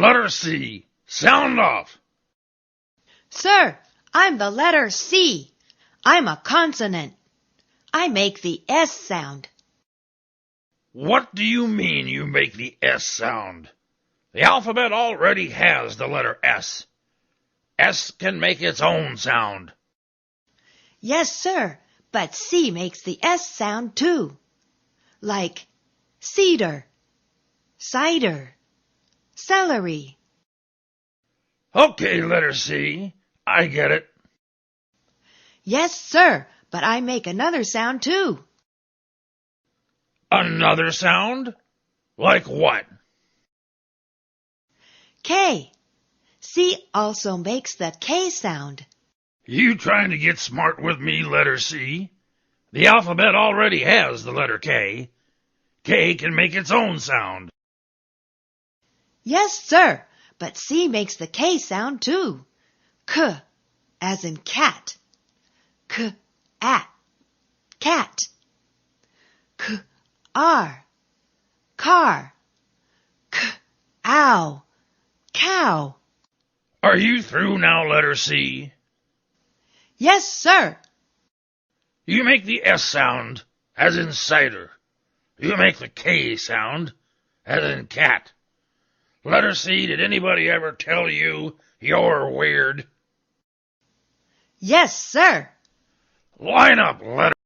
Letter C. Sound off. Sir, I'm the letter C. I'm a consonant. I make the S sound. What do you mean you make the S sound? The alphabet already has the letter S. S can make its own sound. Yes, sir, but C makes the S sound too. Like cedar, cider, celery. Okay, letter C. I get it. Yes, sir, but I make another sound too. Another sound? Like what? K. C also makes the K sound. You trying to get smart with me, letter C? The alphabet already has the letter K. K can make its own sound. Yes, sir, but C makes the K sound too. K, as in cat. K-at, cat. K-ar, car. K-ow, cow. Are you through now, letter C? Yes, sir. You make the S sound, as in cider. You make the K sound, as in cat. Letter C, did anybody ever tell you you're weird? Yes, sir. Line up, letter